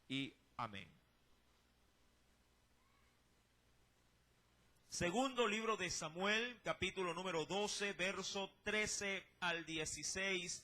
y amén. Segundo libro de Samuel, capítulo número 12, verso 13 al 16,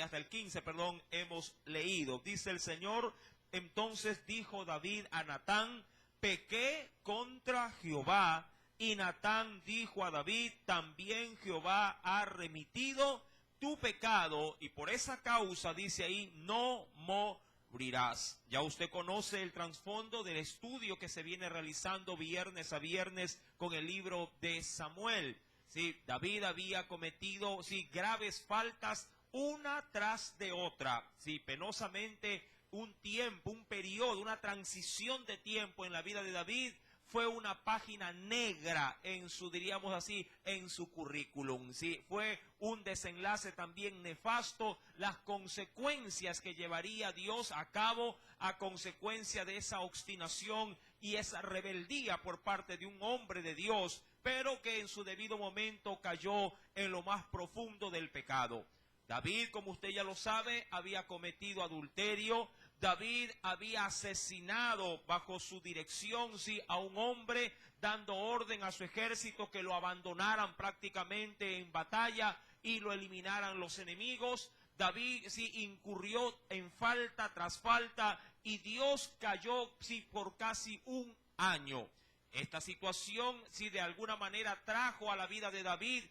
hasta el 15, perdón, hemos leído. Dice el Señor: entonces dijo David a Natán: pequé contra Jehová. Y Natán dijo a David: también Jehová ha remitido tu pecado, y por esa causa, dice ahí, no morirás. Ya usted conoce el trasfondo del estudio que se viene realizando viernes a viernes con el libro de Samuel. Sí, David había cometido graves faltas una tras de otra. Sí, penosamente un tiempo, un periodo, una transición de tiempo en la vida de David fue una página negra en su, diríamos así, en su currículum. Sí, fue un desenlace también nefasto, las consecuencias que llevaría Dios a cabo a consecuencia de esa obstinación y esa rebeldía por parte de un hombre de Dios, pero que en su debido momento cayó en lo más profundo del pecado. David, como usted ya lo sabe, había cometido adulterio. David había asesinado bajo su dirección, a un hombre, dando orden a su ejército que lo abandonaran prácticamente en batalla y lo eliminaran los enemigos. David incurrió en falta tras falta y Dios cayó por casi un año. Esta situación de alguna manera trajo a la vida de David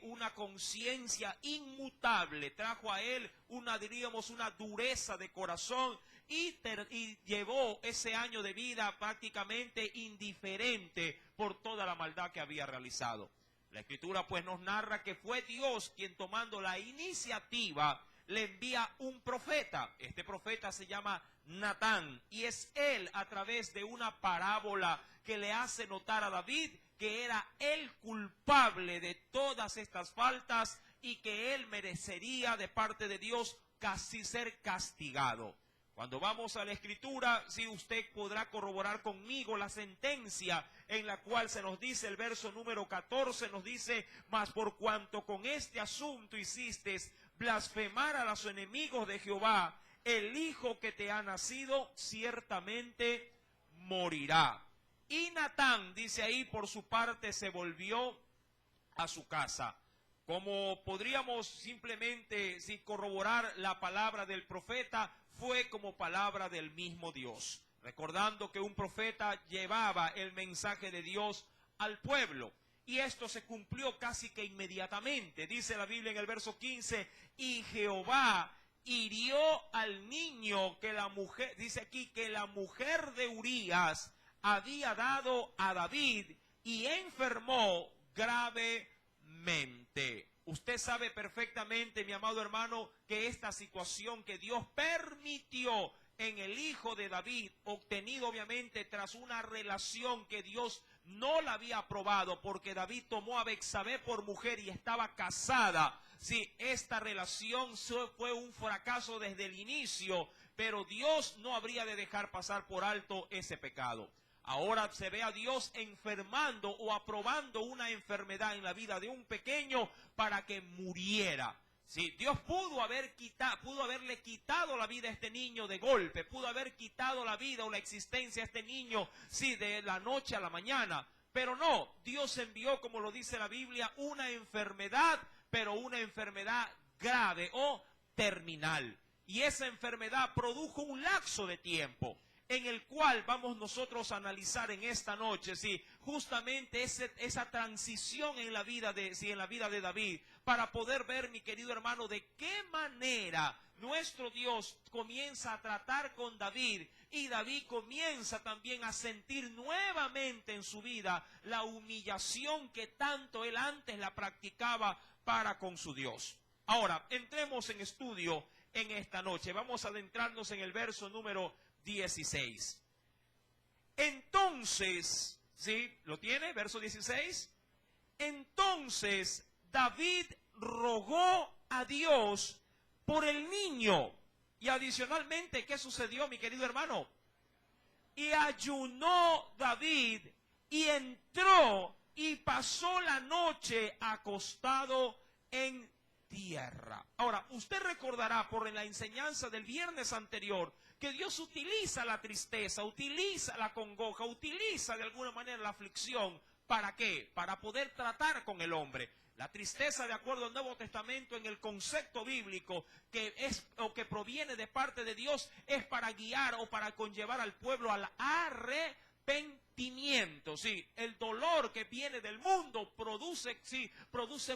una conciencia inmutable, trajo a él una dureza de corazón y llevó ese año de vida prácticamente indiferente por toda la maldad que había realizado. La Escritura pues nos narra que fue Dios quien, tomando la iniciativa, le envía un profeta. Este profeta se llama Natán y es él, a través de una parábola, que le hace notar a David que era el culpable de todas estas faltas y que él merecería de parte de Dios casi ser castigado. Cuando vamos a la Escritura, usted podrá corroborar conmigo la sentencia en la cual se nos dice, el verso número 14 nos dice: mas por cuanto con este asunto hiciste blasfemar a los enemigos de Jehová, el hijo que te ha nacido ciertamente morirá. Y Natán, dice ahí, por su parte se volvió a su casa. Como podríamos simplemente corroborar la palabra del profeta, fue como palabra del mismo Dios, recordando que un profeta llevaba el mensaje de Dios al pueblo. Y esto se cumplió casi que inmediatamente. Dice la Biblia en el verso 15: y Jehová hirió al niño que la mujer, dice aquí, que la mujer de Urías había dado a David, y enfermó gravemente. Usted sabe perfectamente, mi amado hermano, que esta situación que Dios permitió en el hijo de David, obtenido obviamente tras una relación que Dios no la había aprobado, porque David tomó a Betsabé por mujer y estaba casada. Esta relación fue un fracaso desde el inicio, pero Dios no habría de dejar pasar por alto ese pecado. Ahora se ve a Dios enfermando o aprobando una enfermedad en la vida de un pequeño para que muriera. Dios pudo haberle quitado la vida a este niño de golpe, pudo haber quitado la vida o la existencia a este niño, de la noche a la mañana. Pero no, Dios envió, como lo dice la Biblia, una enfermedad, pero una enfermedad grave o terminal. Y esa enfermedad produjo un lapso de tiempo en el cual vamos nosotros a analizar en esta noche, justamente esa transición en la vida de David, para poder ver, mi querido hermano, de qué manera nuestro Dios comienza a tratar con David, y David comienza también a sentir nuevamente en su vida la humillación que tanto él antes la practicaba para con su Dios. Ahora, entremos en estudio en esta noche. Vamos a adentrarnos en el verso número 16. Entonces, ¿lo tiene? Verso 16. Entonces David rogó a Dios por el niño. Y adicionalmente, ¿qué sucedió, mi querido hermano? Y ayunó David y entró y pasó la noche acostado en tierra. Ahora, usted recordará por la enseñanza del viernes anterior que Dios utiliza la tristeza, utiliza la congoja, utiliza de alguna manera la aflicción. ¿Para qué? Para poder tratar con el hombre. La tristeza, de acuerdo al Nuevo Testamento, en el concepto bíblico que es o que proviene de parte de Dios, es para guiar o para conllevar al pueblo al arrepentimiento. Sí, el dolor que viene del mundo produce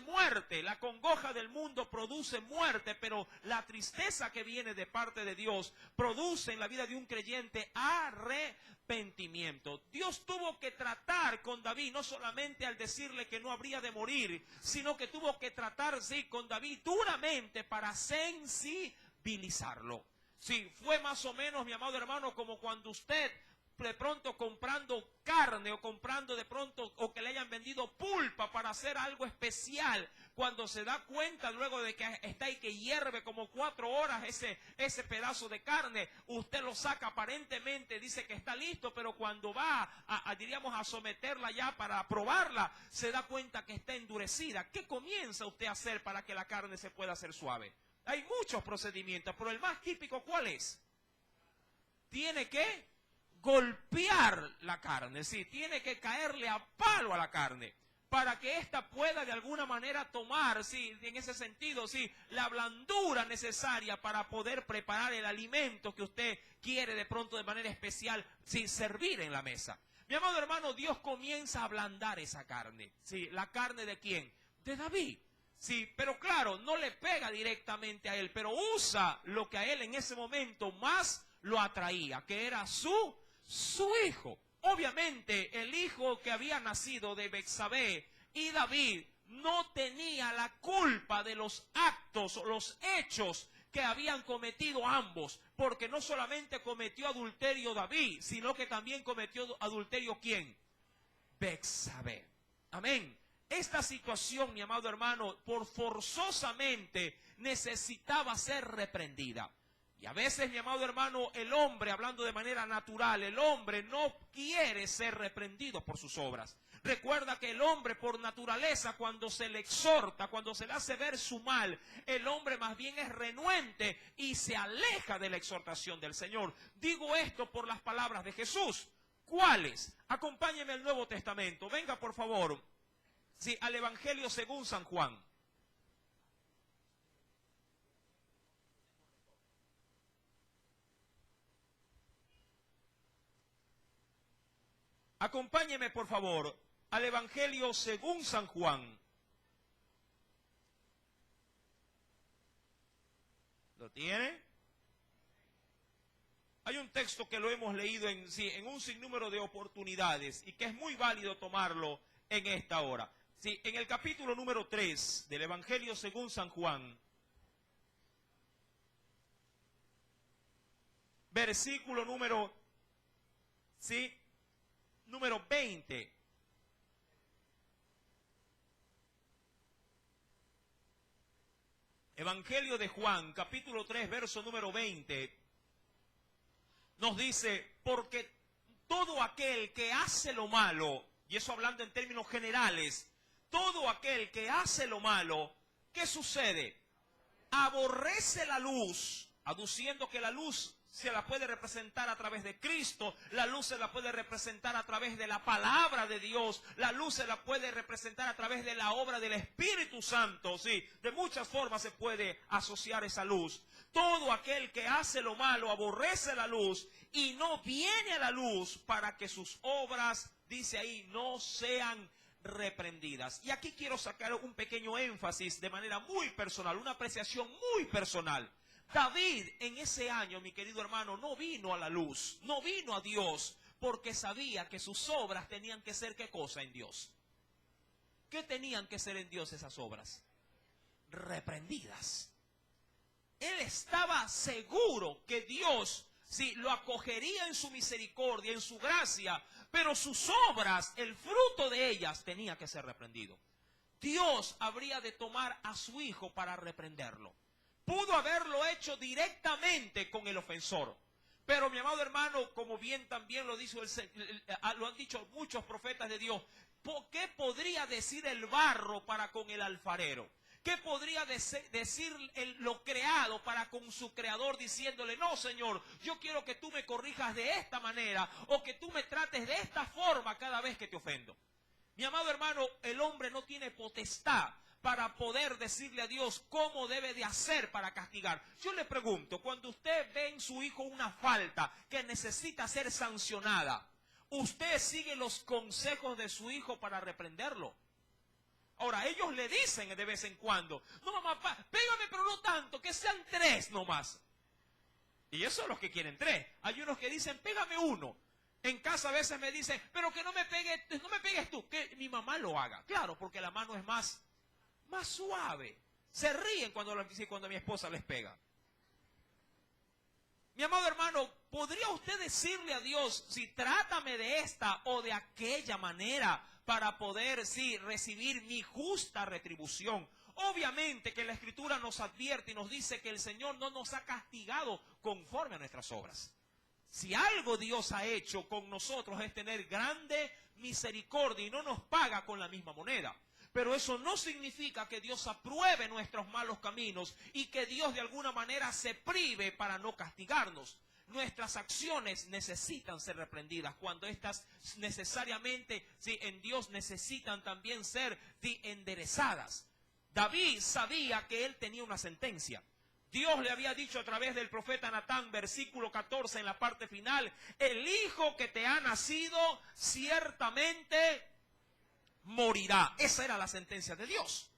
muerte. La congoja del mundo produce muerte, pero la tristeza que viene de parte de Dios produce en la vida de un creyente arrepentimiento. Dios tuvo que tratar con David, no solamente al decirle que no habría de morir, sino que tuvo que tratar, con David duramente para sensibilizarlo. Sí, fue más o menos, mi amado hermano, como cuando usted de pronto comprando carne o comprando de pronto o que le hayan vendido pulpa para hacer algo especial, cuando se da cuenta luego de que está ahí que hierve como 4 horas ese pedazo de carne, usted lo saca aparentemente, dice que está listo, pero cuando va diríamos a someterla ya para probarla, se da cuenta que está endurecida. ¿Qué comienza usted a hacer para que la carne se pueda hacer suave? Hay muchos procedimientos, pero el más típico, ¿cuál es? Tiene que golpear la carne, sí, tiene que caerle a palo a la carne para que ésta pueda de alguna manera tomar, sí, en ese sentido, sí, la blandura necesaria para poder preparar el alimento que usted quiere de pronto de manera especial, sí, servir en la mesa. Mi amado hermano, Dios comienza a ablandar esa carne, sí, ¿la carne de quién? De David. Sí, pero claro, no le pega directamente a él, pero usa lo que a él en ese momento más lo atraía, que era su hijo. Obviamente, el hijo que había nacido de Betsabé y David no tenía la culpa de los actos o los hechos que habían cometido ambos, porque no solamente cometió adulterio David, sino que también cometió adulterio ¿quién? Betsabé. Amén. Esta situación, mi amado hermano, por forzosamente necesitaba ser reprendida. Y a veces, mi amado hermano, el hombre, hablando de manera natural, el hombre no quiere ser reprendido por sus obras. Recuerda que el hombre por naturaleza, cuando se le exhorta, cuando se le hace ver su mal, el hombre más bien es renuente y se aleja de la exhortación del Señor. Digo esto por las palabras de Jesús. ¿Cuáles? Acompáñeme al Nuevo Testamento. Venga, por favor. Sí, al Evangelio según San Juan. Acompáñeme, por favor, al Evangelio según San Juan. ¿Lo tiene? Hay un texto que lo hemos leído en un sinnúmero de oportunidades y que es muy válido tomarlo en esta hora. Sí, en el capítulo número 3 del Evangelio según San Juan, versículo número 20. Evangelio de Juan, capítulo 3, verso número 20, nos dice, porque todo aquel que hace lo malo, y eso hablando en términos generales, todo aquel que hace lo malo, ¿qué sucede? Aborrece la luz, aduciendo que la luz se la puede representar a través de Cristo, la luz se la puede representar a través de la palabra de Dios, la luz se la puede representar a través de la obra del Espíritu Santo, sí, de muchas formas se puede asociar esa luz. Todo aquel que hace lo malo aborrece la luz y no viene a la luz para que sus obras, dice ahí, no sean reprendidas. Y aquí quiero sacar un pequeño énfasis de manera muy personal, una apreciación muy personal. David en ese año, mi querido hermano, no vino a la luz, no vino a Dios, porque sabía que sus obras tenían que ser ¿qué cosa en Dios? ¿Qué tenían que ser en Dios esas obras? Reprendidas. Él estaba seguro que Dios sí lo acogería en su misericordia, en su gracia, pero sus obras, el fruto de ellas, tenía que ser reprendido. Dios habría de tomar a su hijo para reprenderlo. Pudo haberlo hecho directamente con el ofensor. Pero mi amado hermano, como bien también lo han dicho muchos profetas de Dios, ¿qué podría decir el barro para con el alfarero? ¿Qué podría decir lo creado para con su creador diciéndole, no, Señor, yo quiero que tú me corrijas de esta manera o que tú me trates de esta forma cada vez que te ofendo? Mi amado hermano, el hombre no tiene potestad para poder decirle a Dios cómo debe de hacer para castigar. Yo le pregunto, cuando usted ve en su hijo una falta que necesita ser sancionada, ¿usted sigue los consejos de su hijo para reprenderlo? Ahora, ellos le dicen de vez en cuando, no mamá, pégame pero no tanto, que sean 3 nomás. Y eso es los que quieren 3. Hay unos que dicen, pégame 1. En casa a veces me dicen, pero que no me pegues tú, que mi mamá lo haga. Claro, porque la mano es más suave. Se ríen cuando mi esposa les pega. Mi amado hermano, ¿podría usted decirle a Dios, si trátame de esta o de aquella manera para poder, sí, recibir mi justa retribución? Obviamente que la Escritura nos advierte y nos dice que el Señor no nos ha castigado conforme a nuestras obras. Si algo Dios ha hecho con nosotros es tener grande misericordia y no nos paga con la misma moneda. Pero eso no significa que Dios apruebe nuestros malos caminos y que Dios de alguna manera se prive para no castigarnos. Nuestras acciones necesitan ser reprendidas cuando estas necesariamente, sí, en Dios necesitan también ser enderezadas. David sabía que él tenía una sentencia. Dios le había dicho a través del profeta Natán, versículo 14 en la parte final, el hijo que te ha nacido ciertamente morirá. Esa era la sentencia de Dios.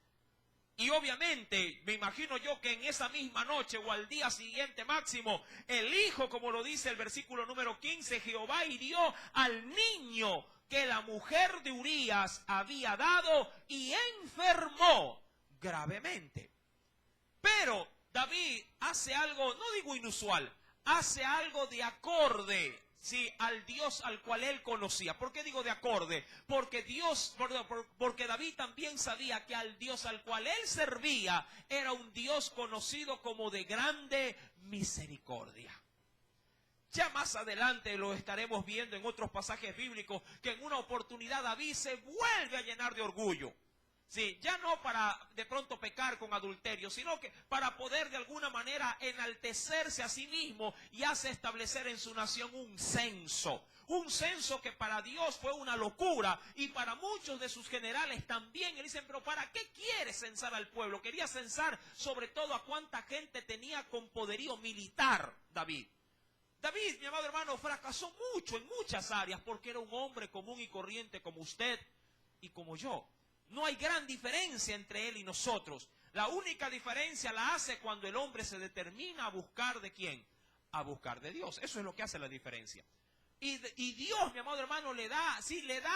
Y obviamente, me imagino yo que en esa misma noche o al día siguiente máximo, el hijo, como lo dice el versículo número 15, Jehová hirió al niño que la mujer de Urías había dado y enfermó gravemente. Pero David hace algo, no digo inusual, hace algo de acorde, sí, al Dios al cual él conocía. ¿Por qué digo de acorde? Porque porque David también sabía que al Dios al cual él servía era un Dios conocido como de grande misericordia. Ya más adelante lo estaremos viendo en otros pasajes bíblicos, que en una oportunidad David se vuelve a llenar de orgullo. Sí, ya no para de pronto pecar con adulterio, sino que para poder de alguna manera enaltecerse a sí mismo y hace establecer en su nación un censo que para Dios fue una locura y para muchos de sus generales también. Le dicen, pero ¿para qué quiere censar al pueblo? Quería censar sobre todo a cuánta gente tenía con poderío militar David. David, mi amado hermano, fracasó mucho en muchas áreas porque era un hombre común y corriente como usted y como yo. No hay gran diferencia entre él y nosotros. La única diferencia la hace cuando el hombre se determina a buscar ¿de quién? A buscar de Dios. Eso es lo que hace la diferencia. Y Dios, mi amado hermano, le da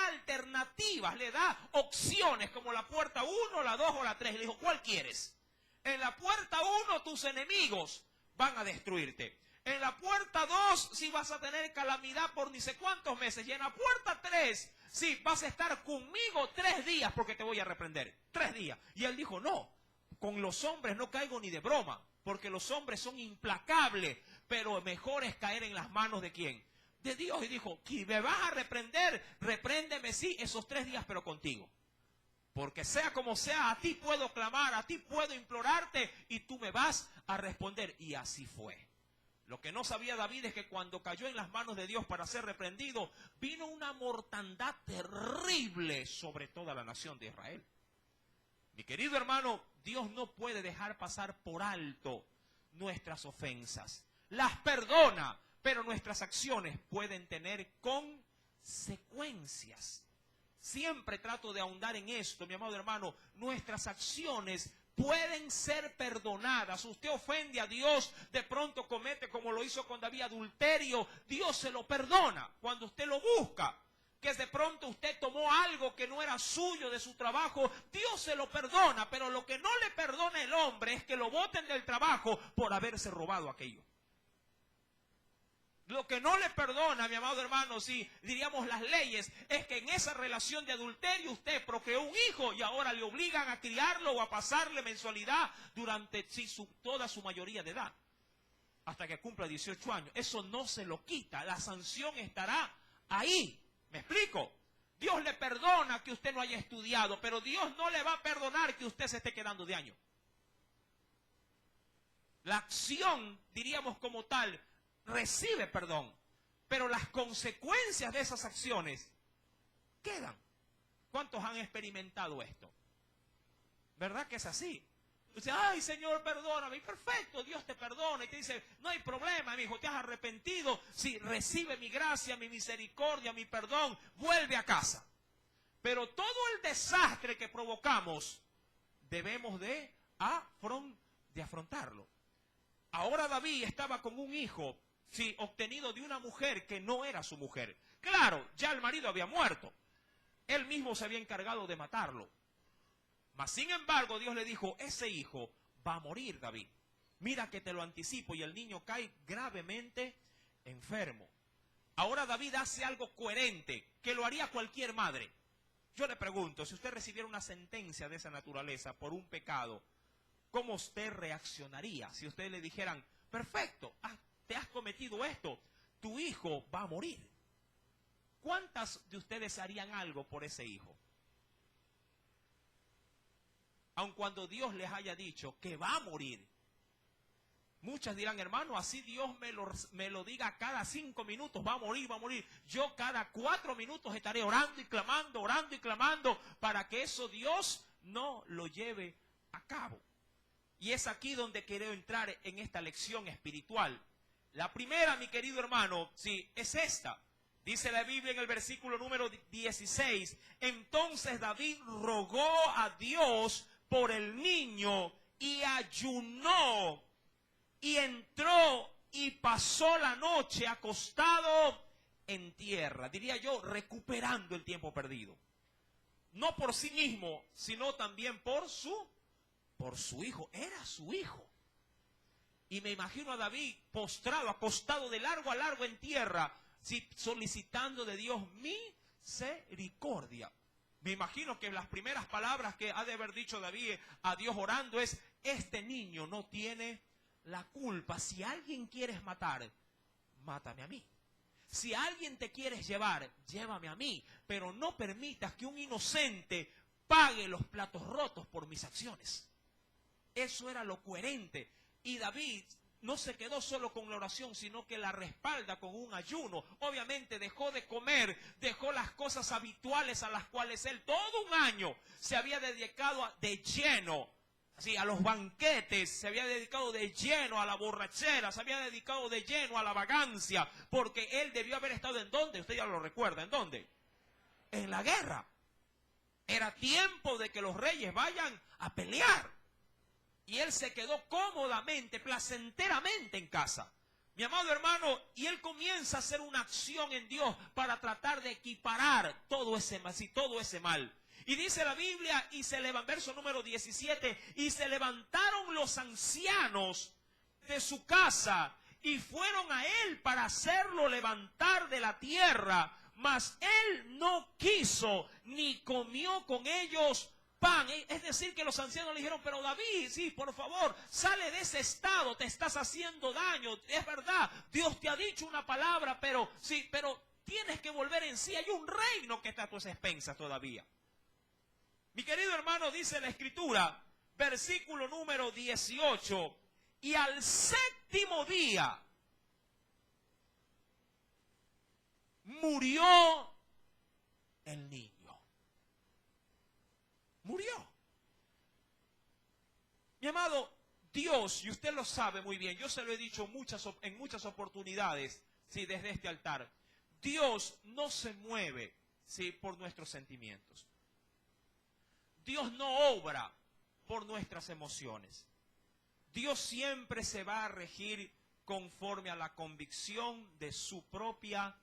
alternativas, le da opciones como la puerta 1, la 2 o la 3. Le dijo, ¿cuál quieres? En la puerta 1 tus enemigos van a destruirte. En la puerta 2 sí vas a tener calamidad por ni sé cuántos meses. Y en la puerta 3 sí vas a estar conmigo 3 días porque te voy a reprender. 3 días. Y él dijo, no, con los hombres no caigo ni de broma, porque los hombres son implacables, pero mejor es caer en las manos ¿de quién? De Dios. Y dijo, si me vas a reprender, repréndeme sí esos 3 días, pero contigo. Porque sea como sea, a ti puedo clamar, a ti puedo implorarte y tú me vas a responder. Y así fue. Lo que no sabía David es que cuando cayó en las manos de Dios para ser reprendido, vino una mortandad terrible sobre toda la nación de Israel. Mi querido hermano, Dios no puede dejar pasar por alto nuestras ofensas. Las perdona, pero nuestras acciones pueden tener consecuencias. Siempre trato de ahondar en esto, mi amado hermano. Nuestras acciones pueden ser perdonadas. Usted ofende a Dios, de pronto comete, como lo hizo con David, adulterio. Dios se lo perdona cuando usted lo busca. Que de pronto usted tomó algo que no era suyo de su trabajo, Dios se lo perdona. Pero lo que no le perdona el hombre es que lo boten del trabajo por haberse robado aquello. Lo que no le perdona, mi amado hermano, si diríamos las leyes, es que en esa relación de adulterio usted procreó un hijo y ahora le obligan a criarlo o a pasarle mensualidad durante toda su mayoría de edad, hasta que cumpla 18 años. Eso no se lo quita, la sanción estará ahí. ¿Me explico? Dios le perdona que usted no haya estudiado, pero Dios no le va a perdonar que usted se esté quedando de año. La acción, diríamos como tal, recibe perdón, pero las consecuencias de esas acciones quedan. ¿Cuántos han experimentado esto? ¿Verdad que es así? Dice, ay, Señor, perdóname. Y perfecto, Dios te perdona. Y te dice, no hay problema, mi hijo, te has arrepentido. Sí, recibe mi gracia, mi misericordia, mi perdón. Vuelve a casa. Pero todo el desastre que provocamos, debemos de afrontarlo. Ahora David estaba con un hijo, sí, obtenido de una mujer que no era su mujer. Claro, ya el marido había muerto. Él mismo se había encargado de matarlo. Mas, sin embargo, Dios le dijo, ese hijo va a morir, David. Mira que te lo anticipo, y el niño cae gravemente enfermo. Ahora David hace algo coherente, que lo haría cualquier madre. Yo le pregunto, si usted recibiera una sentencia de esa naturaleza por un pecado, ¿cómo usted reaccionaría? Si ustedes le dijeran, perfecto, te has cometido esto, tu hijo va a morir. ¿Cuántas de ustedes harían algo por ese hijo? Aun cuando Dios les haya dicho que va a morir. Muchas dirán, hermano, así Dios me lo diga cada 5 minutos, va a morir, va a morir. Yo cada 4 minutos estaré orando y clamando, para que eso Dios no lo lleve a cabo. Y es aquí donde quiero entrar en esta lección espiritual. La primera, mi querido hermano, sí, es esta. Dice la Biblia en el versículo número 16, entonces David rogó a Dios por el niño y ayunó y entró y pasó la noche acostado en tierra. Diría yo, recuperando el tiempo perdido. No por sí mismo, sino también por su hijo. Era su hijo. Y me imagino a David postrado, acostado de largo a largo en tierra, sí, solicitando de Dios misericordia. Me imagino que las primeras palabras que ha de haber dicho David a Dios orando es, este niño no tiene la culpa. Si alguien quieres matar, mátame a mí. Si alguien te quieres llevar, llévame a mí. Pero no permitas que un inocente pague los platos rotos por mis acciones. Eso era lo coherente. Y David no se quedó solo con la oración, sino que la respalda con un ayuno. Obviamente dejó de comer, dejó las cosas habituales a las cuales él todo un año se había dedicado de lleno. Así, a los banquetes, se había dedicado de lleno a la borrachera, se había dedicado de lleno a la vagancia, porque él debió haber estado ¿en dónde? Usted ya lo recuerda, ¿en dónde? En la guerra. Era tiempo de que los reyes vayan a pelear. Y él se quedó cómodamente, placenteramente en casa. Mi amado hermano, y él comienza a hacer una acción en Dios para tratar de equiparar todo ese mal. Y dice la Biblia, verso número 17, y se levantaron los ancianos de su casa y fueron a él para hacerlo levantar de la tierra, mas él no quiso ni comió con ellos pan. Es decir, que los ancianos le dijeron, pero David, sí, por favor, sale de ese estado, te estás haciendo daño. Es verdad, Dios te ha dicho una palabra, pero sí, pero tienes que volver en sí. Hay un reino que está a tus expensas todavía. Mi querido hermano, dice la Escritura, versículo número 18, y al séptimo día murió el niño. Murió. Mi amado, Dios, y usted lo sabe muy bien, yo se lo he dicho en muchas oportunidades, sí, desde este altar, Dios no se mueve, sí, por nuestros sentimientos. Dios no obra por nuestras emociones. Dios siempre se va a regir conforme a la convicción de su propia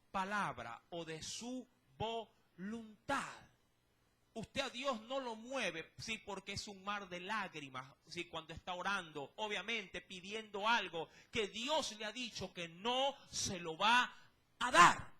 palabra o de su voluntad. Usted a Dios no lo mueve, sí, porque es un mar de lágrimas, sí, cuando está orando, obviamente pidiendo algo que Dios le ha dicho que no se lo va a dar.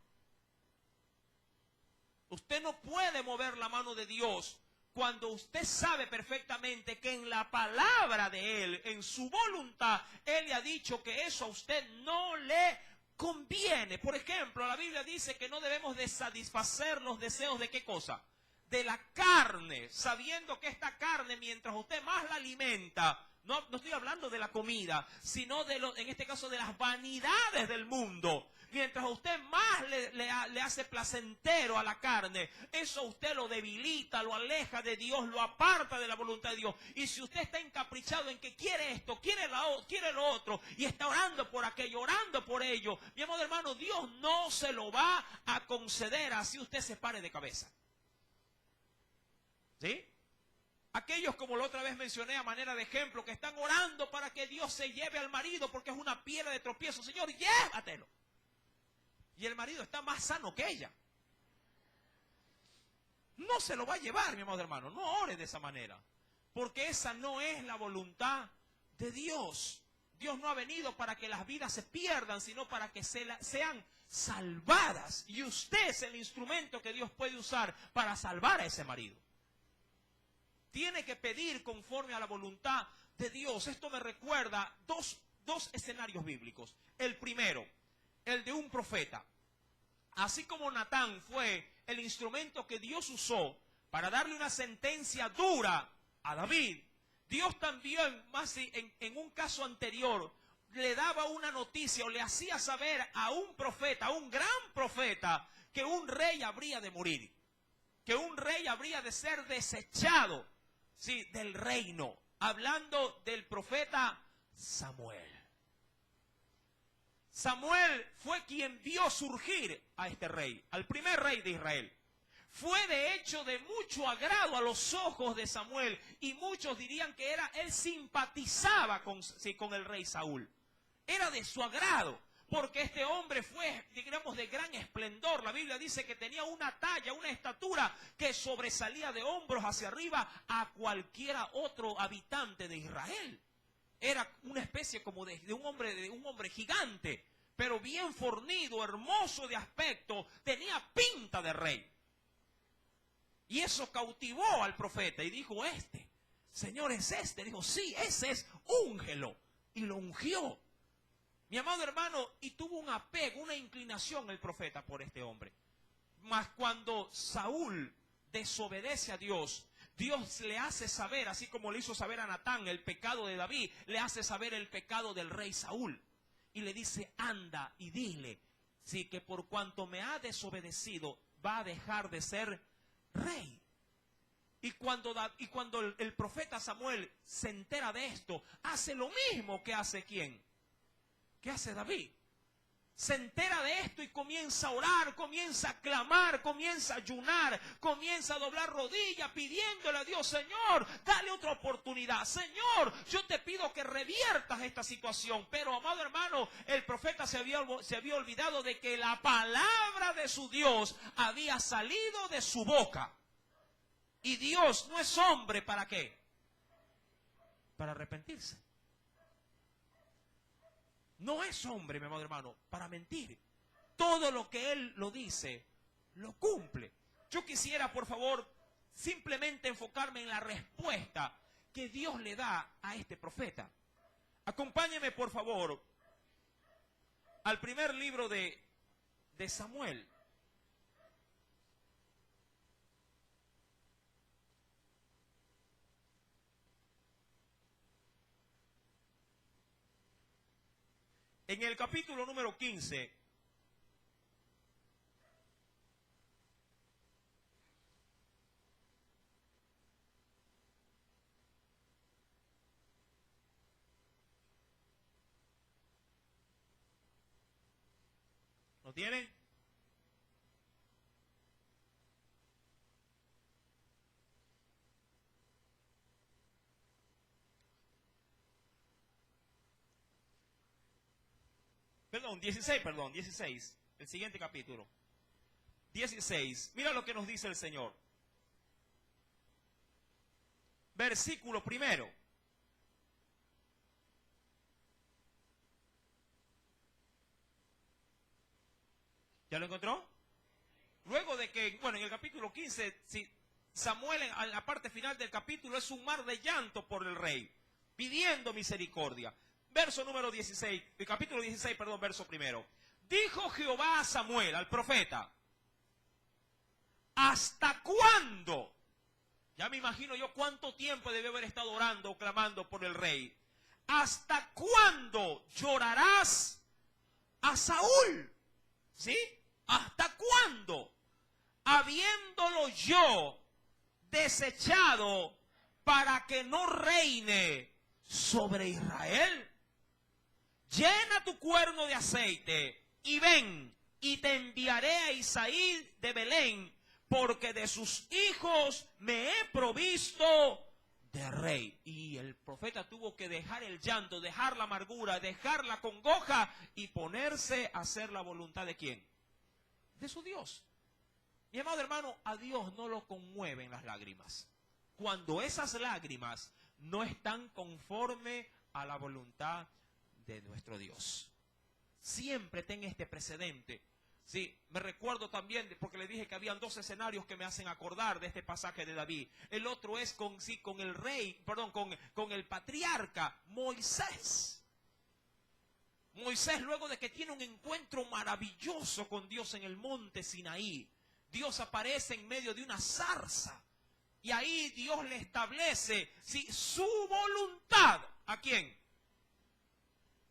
Usted no puede mover la mano de Dios cuando usted sabe perfectamente que en la palabra de Él, en su voluntad, Él le ha dicho que eso a usted no le conviene. Por ejemplo, la Biblia dice que no debemos de satisfacer los deseos de ¿qué cosa? De la carne, sabiendo que esta carne, mientras usted más la alimenta, no estoy hablando de la comida, sino en este caso de las vanidades del mundo. Mientras usted más le hace placentero a la carne, eso usted lo debilita, lo aleja de Dios, lo aparta de la voluntad de Dios. Y si usted está encaprichado en que quiere esto, quiere lo otro, y está orando por aquello, orando por ello, mi amado hermano, Dios no se lo va a conceder así usted se pare de cabeza. ¿Sí? Aquellos, como la otra vez mencioné a manera de ejemplo, que están orando para que Dios se lleve al marido porque es una piedra de tropiezo. Señor, llévatelo. Y el marido está más sano que ella. No se lo va a llevar, mi amado hermano. No ore de esa manera. Porque esa no es la voluntad de Dios. Dios no ha venido para que las vidas se pierdan, sino para que sean salvadas. Y usted es el instrumento que Dios puede usar para salvar a ese marido. Tiene que pedir conforme a la voluntad de Dios. Esto me recuerda dos escenarios bíblicos. El primero, el de un profeta. Así como Natán fue el instrumento que Dios usó para darle una sentencia dura a David, Dios también, en un caso anterior, le daba una noticia o le hacía saber a un profeta, a un gran profeta, que un rey habría de morir, que un rey habría de ser desechado, sí, del reino, hablando del profeta Samuel. Samuel fue quien vio surgir a este rey, al primer rey de Israel. Fue de hecho de mucho agrado a los ojos de Samuel, y muchos dirían que él simpatizaba con el rey Saúl. Era de su agrado, porque este hombre fue, digamos, de gran esplendor. La Biblia dice que tenía una talla, una estatura que sobresalía de hombros hacia arriba a cualquiera otro habitante de Israel. Era una especie como de un hombre gigante, pero bien fornido, hermoso de aspecto, tenía pinta de rey. Y eso cautivó al profeta y dijo, Señor, ¿es este? Dijo, sí, ese es, úngelo. Y lo ungió. Mi amado hermano, y tuvo un apego, una inclinación el profeta por este hombre. Mas cuando Saúl desobedece a Dios, Dios le hace saber, así como le hizo saber a Natán el pecado de David, le hace saber el pecado del rey Saúl. Y le dice, anda y dile, sí, que por cuanto me ha desobedecido, va a dejar de ser rey. Y cuando el profeta Samuel se entera de esto, hace lo mismo que hace ¿quién? ¿Qué hace David? Se entera de esto y comienza a orar, comienza a clamar, comienza a ayunar, comienza a doblar rodillas pidiéndole a Dios, Señor, dale otra oportunidad. Señor, yo te pido que reviertas esta situación. Pero, amado hermano, el profeta se había olvidado de que la palabra de su Dios había salido de su boca. Y Dios no es hombre, ¿para qué? Para arrepentirse. No es hombre, mi amado hermano, para mentir. Todo lo que Él lo dice, lo cumple. Yo quisiera, por favor, simplemente enfocarme en la respuesta que Dios le da a este profeta. Acompáñeme, por favor, al primer libro de Samuel. En el capítulo número 15, ¿lo tienen? Perdón, 16, el siguiente capítulo. 16, mira lo que nos dice el Señor. Versículo primero. ¿Ya lo encontró? Luego de que, bueno, en el capítulo 15, Samuel en la parte final del capítulo es un mar de llanto por el rey, pidiendo misericordia. Verso número 16, el capítulo 16, perdón, verso primero. dijo Jehová a Samuel, al profeta, ¿hasta cuándo? Ya me imagino yo cuánto tiempo debe haber estado orando o clamando por el rey. ¿Hasta cuándo llorarás a Saúl? ¿Sí? ¿Hasta cuándo? Habiéndolo yo desechado para que no reine sobre Israel. Llena tu cuerno de aceite y ven, y te enviaré a Isaí de Belén, porque de sus hijos me he provisto de rey. Y el profeta tuvo que dejar el llanto, dejar la amargura, dejar la congoja y ponerse a hacer la voluntad ¿de quién? De su Dios. Mi amado hermano, a Dios no lo conmueven las lágrimas. Cuando esas lágrimas no están conforme a la voluntad de nuestro Dios. Siempre ten este precedente. Sí, me recuerdo también, porque le dije que habían dos escenarios que me hacen acordar de este pasaje de David. El otro es con el rey, perdón, con el patriarca Moisés. Moisés, luego de que tiene un encuentro maravilloso con Dios en el monte Sinaí, Dios aparece en medio de una zarza. Y ahí Dios le establece su voluntad. ¿A quién?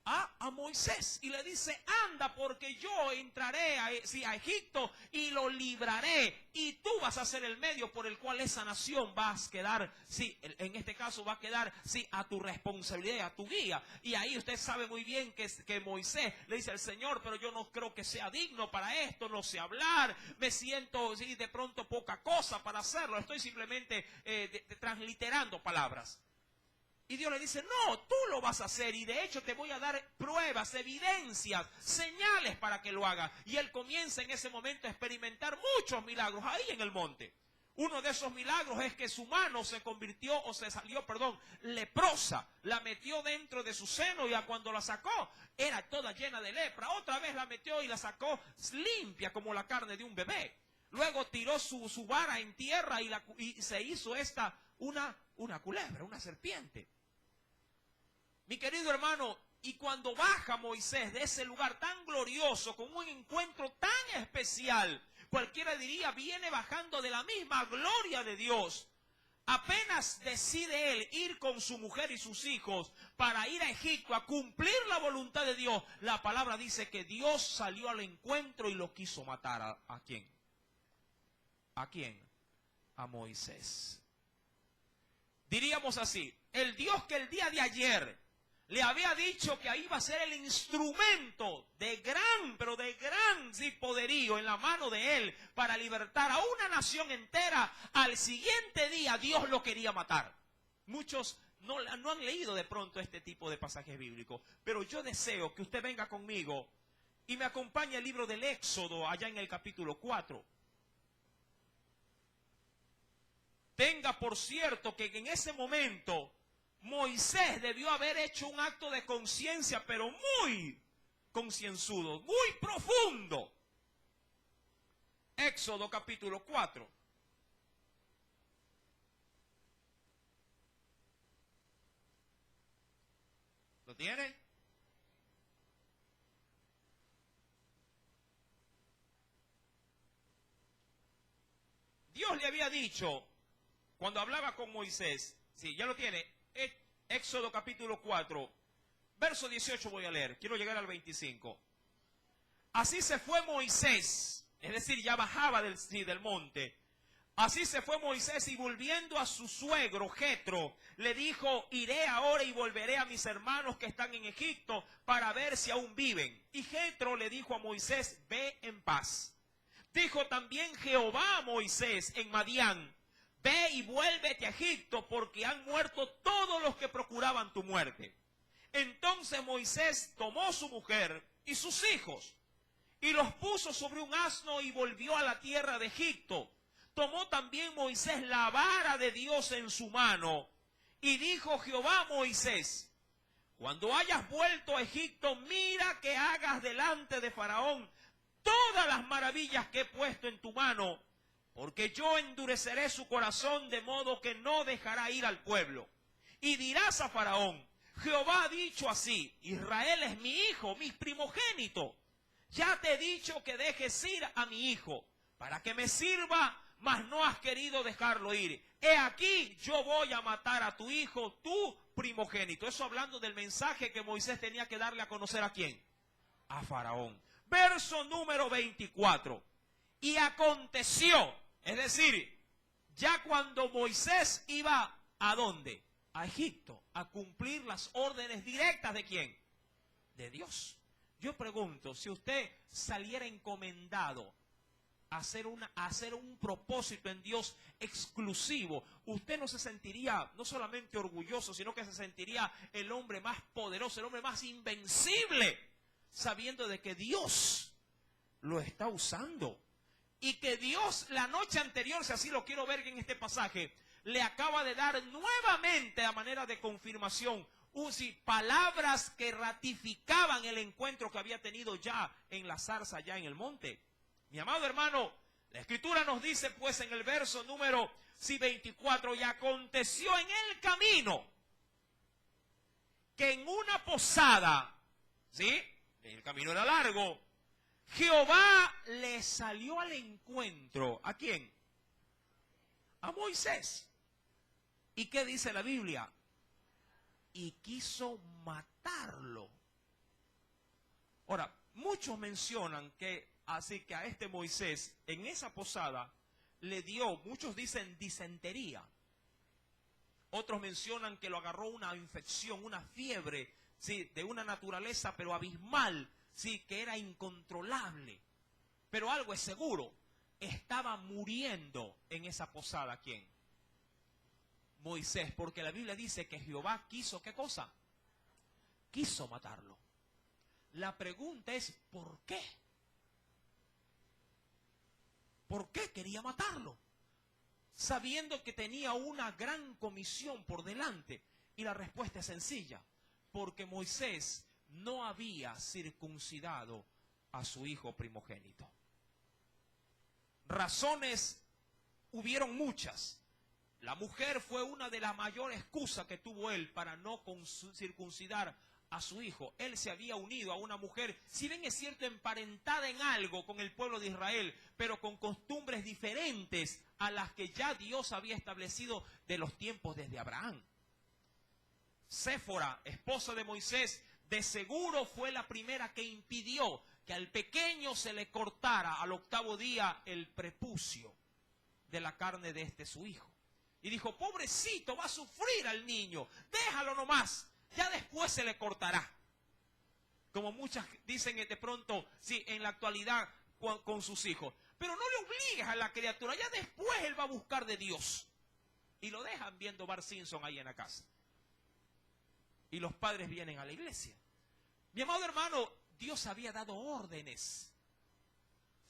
A Moisés. Y le dice, anda porque yo entraré a Egipto y lo libraré. Y tú vas a ser el medio por el cual esa nación va a quedar, en este caso va a quedar, a tu responsabilidad, a tu guía. Y ahí usted sabe muy bien que Moisés le dice al Señor, pero yo no creo que sea digno para esto, no sé hablar, me siento de pronto poca cosa para hacerlo. Estoy simplemente transliterando palabras. Y Dios le dice, no, tú lo vas a hacer y de hecho te voy a dar pruebas, evidencias, señales para que lo haga. Y él comienza en ese momento a experimentar muchos milagros ahí en el monte. Uno de esos milagros es que su mano se salió, leprosa. La metió dentro de su seno y cuando la sacó era toda llena de lepra. Otra vez la metió y la sacó limpia como la carne de un bebé. Luego tiró su vara en tierra y se hizo una culebra, una serpiente. Mi querido hermano, y cuando baja Moisés de ese lugar tan glorioso, con un encuentro tan especial, cualquiera diría, viene bajando de la misma gloria de Dios. Apenas decide él ir con su mujer y sus hijos para ir a Egipto a cumplir la voluntad de Dios, la palabra dice que Dios salió al encuentro y lo quiso matar. ¿A quién? ¿A quién? A Moisés. Diríamos así, el Dios que el día de ayer le había dicho que ahí iba a ser el instrumento de gran poderío en la mano de él para libertar a una nación entera, al siguiente día Dios lo quería matar. Muchos no han leído de pronto este tipo de pasajes bíblicos, pero yo deseo que usted venga conmigo y me acompañe al libro del Éxodo, allá en el capítulo 4. Tenga por cierto que en ese momento Moisés debió haber hecho un acto de conciencia, pero muy concienzudo, muy profundo. Éxodo capítulo 4. ¿Lo tiene? Dios le había dicho, cuando hablaba con Moisés, ya lo tiene, Éxodo capítulo 4, verso 18 voy a leer, quiero llegar al 25. Así se fue Moisés, es decir, ya bajaba del monte. Así se fue Moisés y volviendo a su suegro Jetro, le dijo, iré ahora y volveré a mis hermanos que están en Egipto para ver si aún viven. Y Jetro le dijo a Moisés, ve en paz. Dijo también Jehová a Moisés en Madián, ve y vuélvete a Egipto, porque han muerto todos los que procuraban tu muerte. Entonces Moisés tomó su mujer y sus hijos, y los puso sobre un asno y volvió a la tierra de Egipto. Tomó también Moisés la vara de Dios en su mano, y dijo Jehová a Moisés, cuando hayas vuelto a Egipto, mira que hagas delante de Faraón todas las maravillas que he puesto en tu mano, porque yo endureceré su corazón de modo que no dejará ir al pueblo. Y dirás a Faraón, Jehová ha dicho así, Israel es mi hijo, mi primogénito. ya te he dicho que dejes ir a mi hijo, para que me sirva, mas no has querido dejarlo ir. He aquí, yo voy a matar a tu hijo, tu primogénito. Eso hablando del mensaje que Moisés tenía que darle a conocer ¿a quién? A Faraón. Verso número 24. Y aconteció, es decir, ya cuando Moisés iba, ¿a dónde? A Egipto, a cumplir las órdenes directas ¿de quién? De Dios. Yo pregunto, si usted saliera encomendado a hacer un propósito en Dios exclusivo, usted no se sentiría no solamente orgulloso, sino que se sentiría el hombre más poderoso, el hombre más invencible, sabiendo de que Dios lo está usando. Y que Dios la noche anterior, si así lo quiero ver en este pasaje, le acaba de dar nuevamente a manera de confirmación palabras que ratificaban el encuentro que había tenido ya en la zarza, ya en el monte. Mi amado hermano, la Escritura nos dice pues en el verso número 24, y aconteció en el camino que en una posada, ¿sí? El camino era largo, Jehová le salió al encuentro. ¿A quién? A Moisés. ¿Y qué dice la Biblia? Y quiso matarlo. Ahora, muchos mencionan que así que a este Moisés en esa posada le dio, muchos dicen disentería. Otros mencionan que lo agarró una infección, una fiebre, sí, de una naturaleza pero abismal, sí, que era incontrolable. Pero algo es seguro, estaba muriendo en esa posada, ¿quién? Moisés, porque la Biblia dice que Jehová quiso, ¿qué cosa? Quiso matarlo. La pregunta es, ¿por qué? ¿Por qué quería matarlo? Sabiendo que tenía una gran comisión por delante. Y la respuesta es sencilla, porque Moisés no había circuncidado a su hijo primogénito. Razones hubieron muchas. La mujer fue una de las mayores excusas que tuvo él para no circuncidar a su hijo. Él se había unido a una mujer, si bien es cierto, emparentada en algo con el pueblo de Israel, pero con costumbres diferentes a las que ya Dios había establecido de los tiempos desde Abraham. Séfora, esposa de Moisés, de seguro fue la primera que impidió que al pequeño se le cortara al octavo día el prepucio de la carne de su hijo. Y dijo, pobrecito, va a sufrir al niño, déjalo nomás, ya después se le cortará. Como muchas dicen de pronto, sí, en la actualidad con sus hijos. Pero no le obligues a la criatura, ya después él va a buscar de Dios. Y lo dejan viendo Bart Simpson ahí en la casa. Y los padres vienen a la iglesia. Mi amado hermano, Dios había dado órdenes.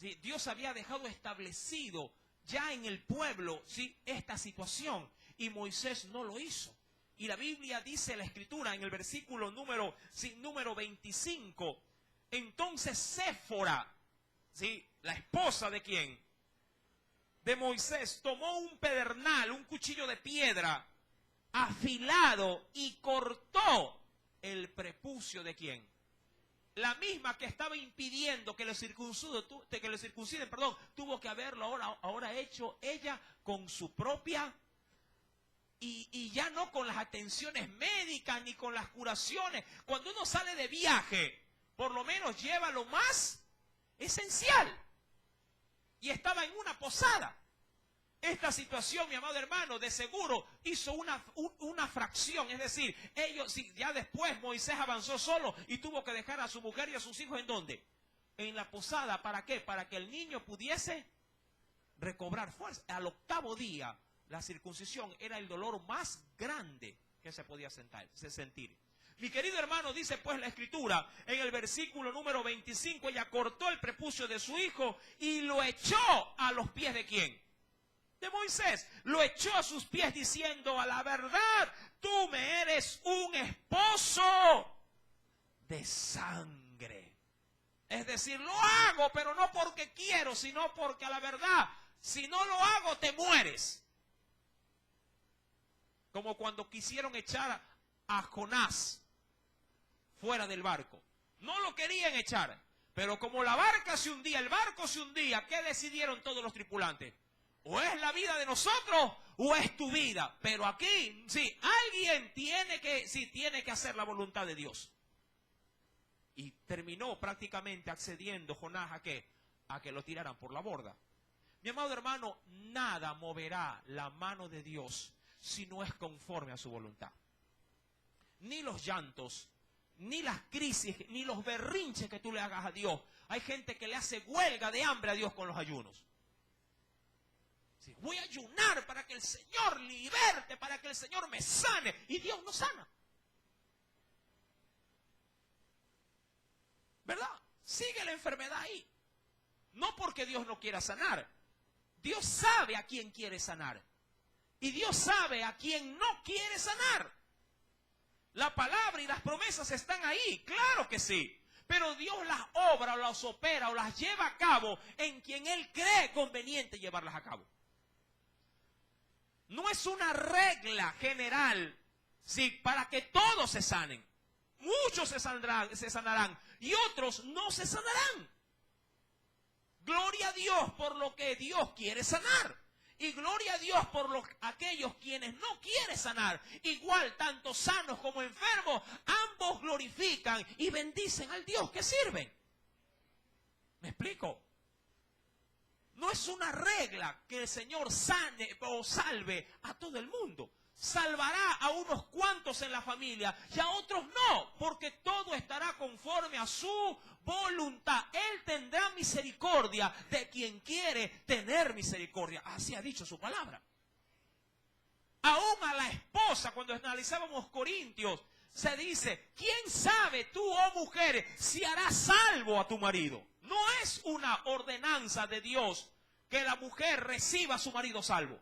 ¿Sí? Dios había dejado establecido ya en el pueblo, ¿sí?, esta situación. Y Moisés no lo hizo. Y la Biblia dice, la Escritura, en el versículo número 25, entonces Séfora, ¿sí?, la esposa de ¿quién? De Moisés, tomó un pedernal, un cuchillo de piedra afilado y cortó el prepucio de ¿quién? La misma que estaba impidiendo que lo circunciden, tuvo que haberlo ahora hecho ella con su propia, y ya no con las atenciones médicas ni con las curaciones. Cuando uno sale de viaje, por lo menos lleva lo más esencial. Y estaba en una posada. Esta situación, mi amado hermano, de seguro hizo una fracción, es decir, ya después Moisés avanzó solo y tuvo que dejar a su mujer y a sus hijos ¿en dónde? En la posada. ¿Para qué? Para que el niño pudiese recobrar fuerza. Al octavo día, la circuncisión era el dolor más grande que se podía sentir. Mi querido hermano, dice pues la Escritura, en el versículo número 25, ella cortó el prepucio de su hijo y lo echó a los pies ¿de quién? De Moisés. Lo echó a sus pies diciendo, a la verdad, tú me eres un esposo de sangre. Es decir, lo hago, pero no porque quiero, sino porque a la verdad, si no lo hago, te mueres. Como cuando quisieron echar a Jonás fuera del barco. No lo querían echar, Pero como la barca se hundía, el barco se hundía, ¿qué decidieron todos los tripulantes? O es la vida de nosotros o es tu vida. Pero aquí, sí, alguien tiene que hacer la voluntad de Dios. Y terminó prácticamente accediendo Jonás ¿a qué? A que lo tiraran por la borda. Mi amado hermano, nada moverá la mano de Dios si no es conforme a su voluntad. Ni los llantos, ni las crisis, ni los berrinches que tú le hagas a Dios. Hay gente que le hace huelga de hambre a Dios con los ayunos. Sí, voy a ayunar para que el Señor liberte, para que el Señor me sane. Y Dios no sana. ¿Verdad? Sigue la enfermedad ahí. No porque Dios no quiera sanar. Dios sabe a quién quiere sanar. Y Dios sabe a quién no quiere sanar. La palabra y las promesas están ahí, claro que sí. Pero Dios las obra o las opera o las lleva a cabo en quien Él cree conveniente llevarlas a cabo. No es una regla general, sí, para que todos se sanen. Muchos se sanarán y otros no se sanarán. Gloria a Dios por lo que Dios quiere sanar. Y gloria a Dios por aquellos quienes no quieren sanar. Igual, tanto sanos como enfermos, ambos glorifican y bendicen al Dios que sirven. ¿Me explico? No es una regla que el Señor sane o salve a todo el mundo. Salvará a unos cuantos en la familia y a otros no, porque todo estará conforme a su voluntad. Él tendrá misericordia de quien quiere tener misericordia. Así ha dicho su palabra. Aún a la esposa, cuando analizábamos Corintios, se dice, ¿quién sabe tú, oh mujer, si harás salvo a tu marido? No es una ordenanza de Dios que la mujer reciba a su marido salvo.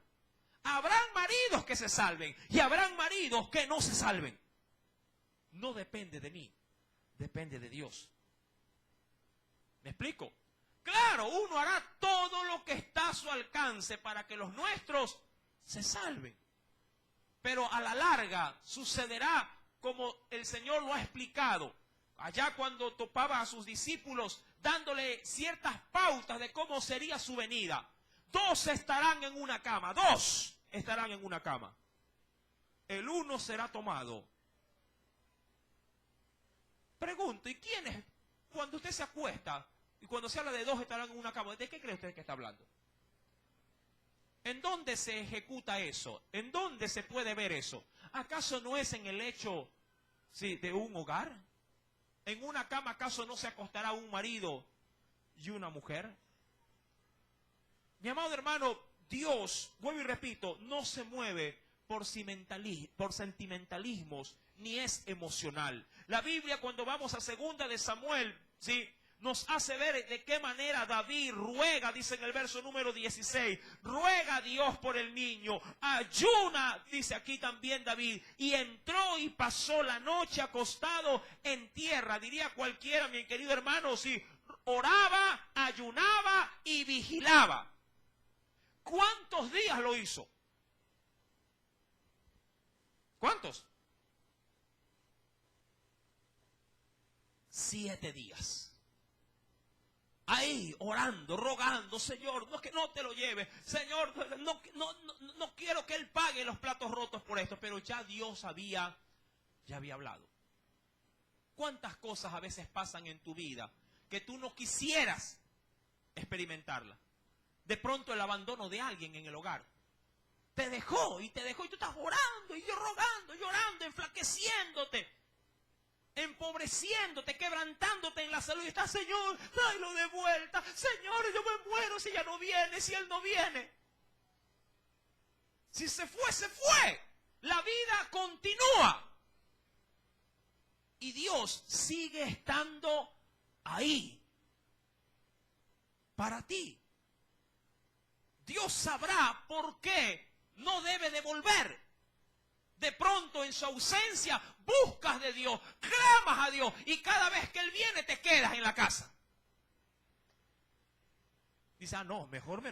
Habrán maridos que se salven y habrán maridos que no se salven. No depende de mí, depende de Dios. ¿Me explico? Claro, uno hará todo lo que está a su alcance para que los nuestros se salven. Pero a la larga sucederá como el Señor lo ha explicado. Allá cuando topaba a sus discípulos dándole ciertas pautas de cómo sería su venida. 2 estarán en una cama, 2 estarán en una cama. El uno será tomado. Pregunto, ¿y quiénes? Cuando usted se acuesta y cuando se habla de 2 estarán en una cama, ¿de qué cree usted que está hablando? ¿En dónde se ejecuta eso? ¿En dónde se puede ver eso? ¿Acaso no es en el hecho, sí, de un hogar? ¿En una cama acaso no se acostará un marido y una mujer? Mi amado hermano, Dios, vuelvo y repito, no se mueve por sentimentalismos, ni es emocional. La Biblia, cuando vamos a 2 de Samuel, ¿sí?, nos hace ver de qué manera David ruega, dice en el verso número 16, ruega a Dios por el niño, ayuna, dice aquí también David, y entró y pasó la noche acostado en tierra. Diría cualquiera, mi querido hermano, si oraba, ayunaba y vigilaba. ¿Cuántos días lo hizo? ¿Cuántos? 7 días. Ahí orando, rogando, Señor, no que no te lo lleve, Señor, no quiero que Él pague los platos rotos por esto, pero ya Dios había hablado. ¿Cuántas cosas a veces pasan en tu vida que tú no quisieras experimentarlas? De pronto el abandono de alguien en el hogar te dejó y tú estás orando y rogando, llorando, enflaqueciéndote, empobreciéndote, quebrantándote en la salud, y estás, Señor, tráelo de vuelta, Señor, yo me muero si ella no viene, si Él no viene. Si se fue, se fue. La vida continúa. Y Dios sigue estando ahí para ti. Dios sabrá por qué no debe devolver. De pronto en su ausencia buscas de Dios, clamas a Dios y cada vez que Él viene te quedas en la casa. Dice, no, mejor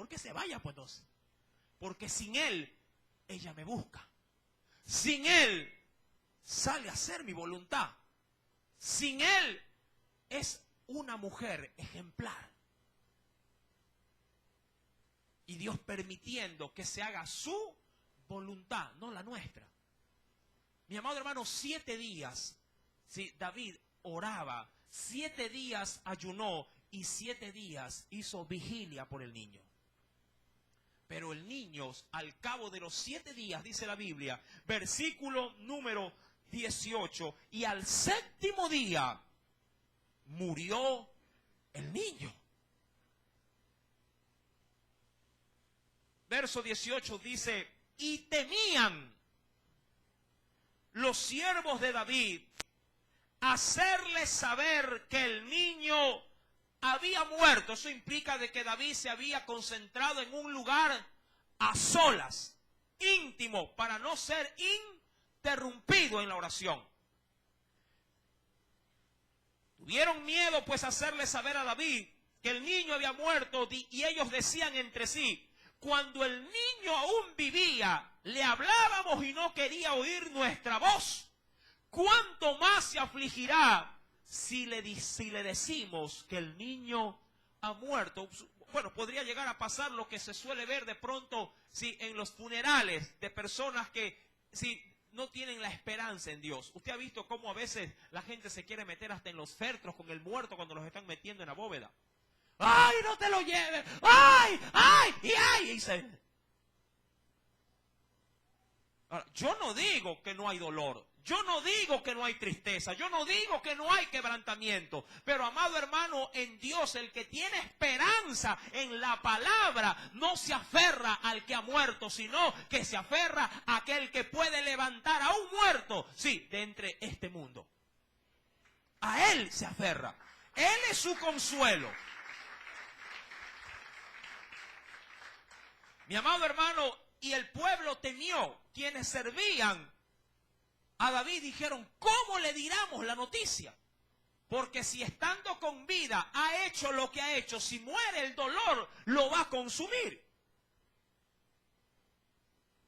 que se vaya pues entonces. Porque sin Él, ella me busca. Sin Él, sale a hacer mi voluntad. Sin Él, es una mujer ejemplar. Y Dios permitiendo que se haga su voluntad, no la nuestra. Mi amado hermano, 7 días, sí, David oraba, 7 días ayunó y 7 días hizo vigilia por el niño. Pero el niño, al cabo de los 7 días, dice la Biblia, versículo número 18, y al 7º día murió el niño. Verso 18 dice, y temían los siervos de David hacerle saber que el niño había muerto. Eso implica de que David se había concentrado en un lugar a solas, íntimo, para no ser interrumpido en la oración. Tuvieron miedo pues hacerle saber a David que el niño había muerto, y ellos decían entre sí, cuando el niño aún vivía, le hablábamos y no quería oír nuestra voz. ¿Cuánto más se afligirá si le decimos que el niño ha muerto? Bueno, podría llegar a pasar lo que se suele ver de pronto en los funerales de personas que no tienen la esperanza en Dios. Usted ha visto cómo a veces la gente se quiere meter hasta en los féretros con el muerto cuando los están metiendo en la bóveda. ¡Ay, no te lo lleves! ¡Ay, ay, y ay! Y ahora, yo no digo que no hay dolor. Yo no digo que no hay tristeza. Yo no digo que no hay quebrantamiento. Pero, amado hermano, en Dios, el que tiene esperanza en la palabra, no se aferra al que ha muerto, sino que se aferra a aquel que puede levantar a un muerto, sí, de entre este mundo. A Él se aferra. Él es su consuelo. Mi amado hermano, y el pueblo temió. Quienes servían a David dijeron, ¿cómo le diramos la noticia? Porque si estando con vida ha hecho lo que ha hecho, si muere el dolor lo va a consumir.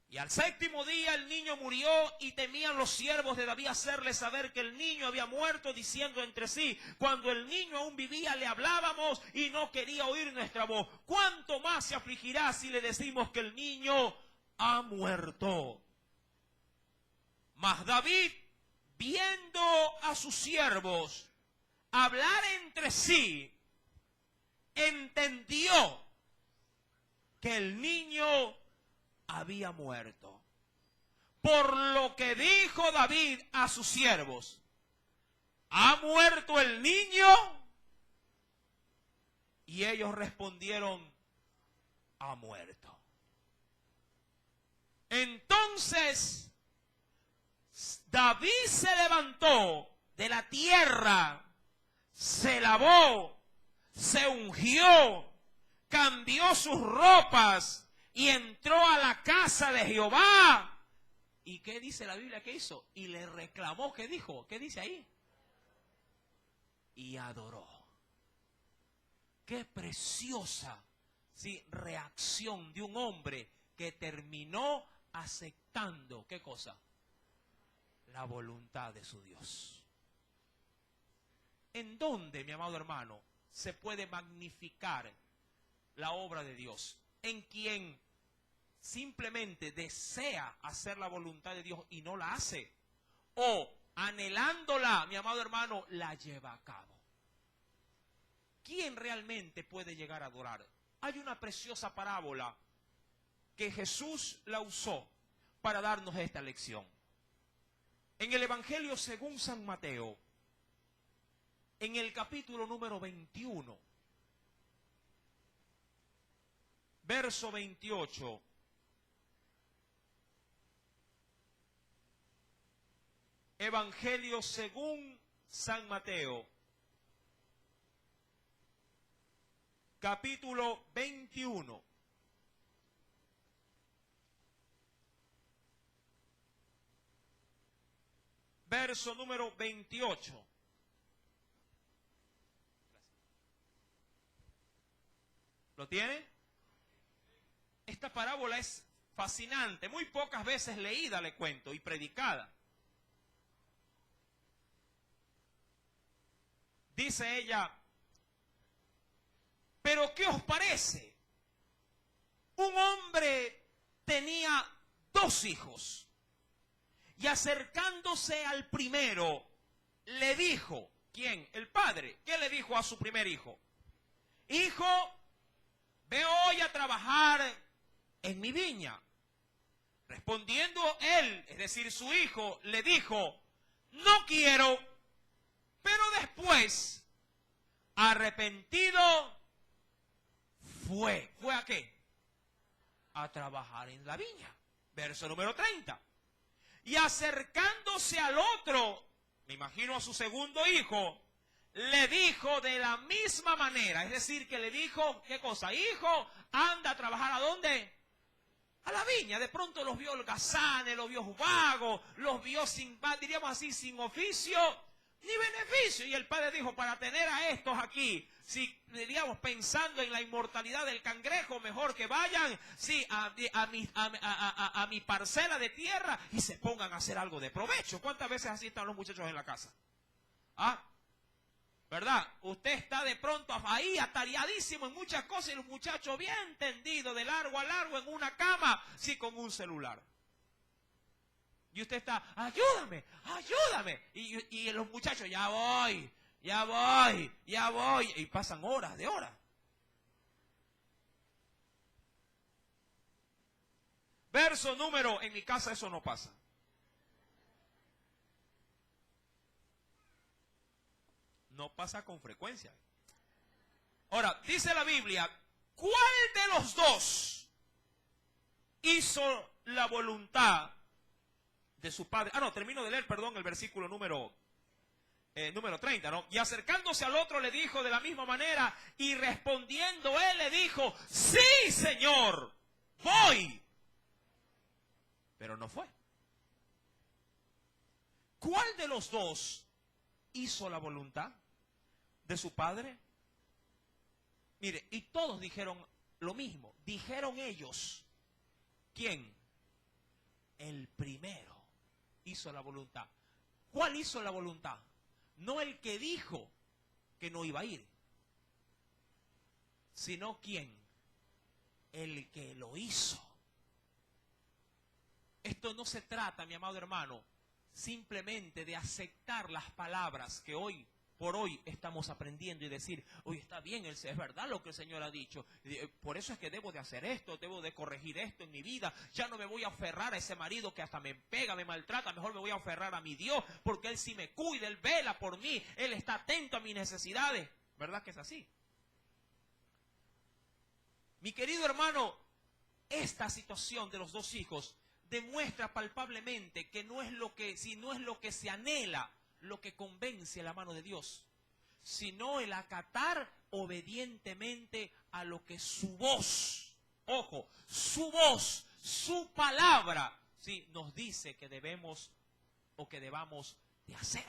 Y al 7º día el niño murió, y temían los siervos de David hacerle saber que el niño había muerto, diciendo entre sí, cuando el niño aún vivía le hablábamos y no quería oír nuestra voz. ¿Cuánto más se afligirá si le decimos que el niño ha muerto? Mas David, viendo a sus siervos hablar entre sí, entendió que el niño había muerto. Por lo que dijo David a sus siervos, ¿ha muerto el niño? Y ellos respondieron, ha muerto. Entonces David se levantó de la tierra, se lavó, se ungió, cambió sus ropas y entró a la casa de Jehová. ¿Y qué dice la Biblia que hizo? Y le reclamó, ¿qué dijo? ¿Qué dice ahí? Y adoró. Qué preciosa, reacción de un hombre que terminó aceptando, ¿qué cosa? La voluntad de su Dios. ¿En dónde, mi amado hermano, se puede magnificar la obra de Dios? En quien simplemente desea hacer la voluntad de Dios y no la hace, o anhelándola, mi amado hermano, la lleva a cabo. ¿Quién realmente puede llegar a adorar? Hay una preciosa parábola que Jesús la usó para darnos esta lección. En el Evangelio según San Mateo, en el capítulo número 21, verso 28, Evangelio según San Mateo, capítulo 21. Verso número 28. ¿Lo tiene? Esta parábola es fascinante, muy pocas veces leída, le cuento, y predicada. Dice ella Pero ¿qué os parece? Un hombre tenía 2 hijos y acercándose al primero le dijo, ¿quién? El padre. ¿Qué le dijo a su primer hijo? Hijo, ve hoy a trabajar en mi viña. Respondiendo él, es decir, su hijo, le dijo, no quiero. Pero después, arrepentido, fue. ¿Fue a qué? A trabajar en la viña. Verso número 30. Y acercándose al otro, me imagino a su segundo hijo, le dijo de la misma manera. Es decir, que le dijo, ¿qué cosa? Hijo, anda a trabajar ¿a dónde? A la viña. De pronto los vio holgazanes, los vio vagos, los vio sin, diríamos así, sin oficio ni beneficio. Y el padre dijo, para tener a estos aquí, si diríamos pensando en la inmortalidad del cangrejo, mejor que vayan sí, a mi parcela de tierra y se pongan a hacer algo de provecho. ¿Cuántas veces así están los muchachos en la casa? ¿Ah? ¿Verdad? Usted está de pronto ahí atareadísimo en muchas cosas y los muchachos bien tendidos de largo a largo en una cama, sí, con un celular. Y usted está, ayúdame, ayúdame. Y los muchachos, ya voy. Y pasan horas de horas. Verso número, en mi casa eso no pasa. No pasa con frecuencia. Ahora, dice la Biblia, ¿cuál de los 2 hizo la voluntad de su padre? No, termino de leer, perdón, el versículo número 30, ¿no? Y acercándose al otro le dijo de la misma manera, y respondiendo él le dijo, sí, Señor, voy. Pero no fue. ¿Cuál de los 2 hizo la voluntad de su padre? Mire, y todos dijeron lo mismo. Dijeron ellos, ¿quién? El primero hizo la voluntad. ¿Cuál hizo la voluntad? No el que dijo que no iba a ir, sino ¿quién? El que lo hizo. Esto no se trata, mi amado hermano, simplemente de aceptar las palabras que hoy por hoy estamos aprendiendo y decir, oye, está bien, es verdad lo que el Señor ha dicho, por eso es que debo de hacer esto, debo de corregir esto en mi vida, ya no me voy a aferrar a ese marido que hasta me pega, me maltrata, mejor me voy a aferrar a mi Dios, porque Él sí me cuida, Él vela por mí, Él está atento a mis necesidades. ¿Verdad que es así? Mi querido hermano, esta situación de los 2 hijos demuestra palpablemente que no es lo que, si no es lo que se anhela, lo que convence a la mano de Dios, sino el acatar obedientemente a lo que su voz, ojo, su voz, su palabra, sí, nos dice que debemos o que debamos de hacer.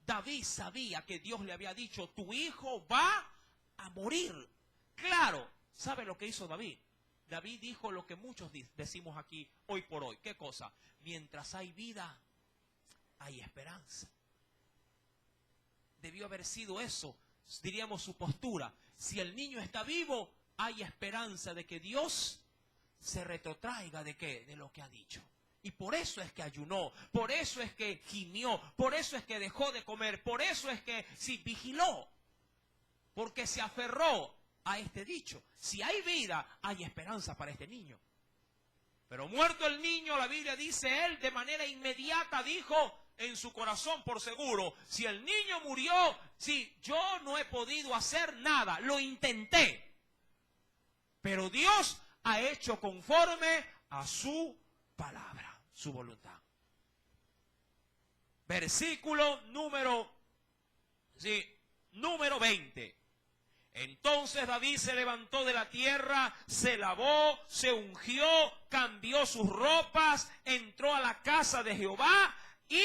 David sabía que Dios le había dicho, tu hijo va a morir. Claro, ¿sabe lo que hizo David? David dijo lo que muchos decimos aquí hoy por hoy. ¿Qué cosa? Mientras hay vida, hay esperanza. Debió haber sido eso, diríamos su postura. Si el niño está vivo, hay esperanza de que Dios se retrotraiga de qué, de lo que ha dicho. Y por eso es que ayunó, por eso es que gimió, por eso es que dejó de comer, por eso es que sí vigiló, porque se aferró a este dicho. Si hay vida, hay esperanza para este niño. Pero muerto el niño, la Biblia dice, él de manera inmediata dijo en su corazón por seguro, si el niño murió, si yo no he podido hacer nada, lo intenté, pero Dios ha hecho conforme a su palabra, su voluntad. Versículo número 20. Entonces David se levantó de la tierra, se lavó, se ungió, cambió sus ropas, entró a la casa de Jehová y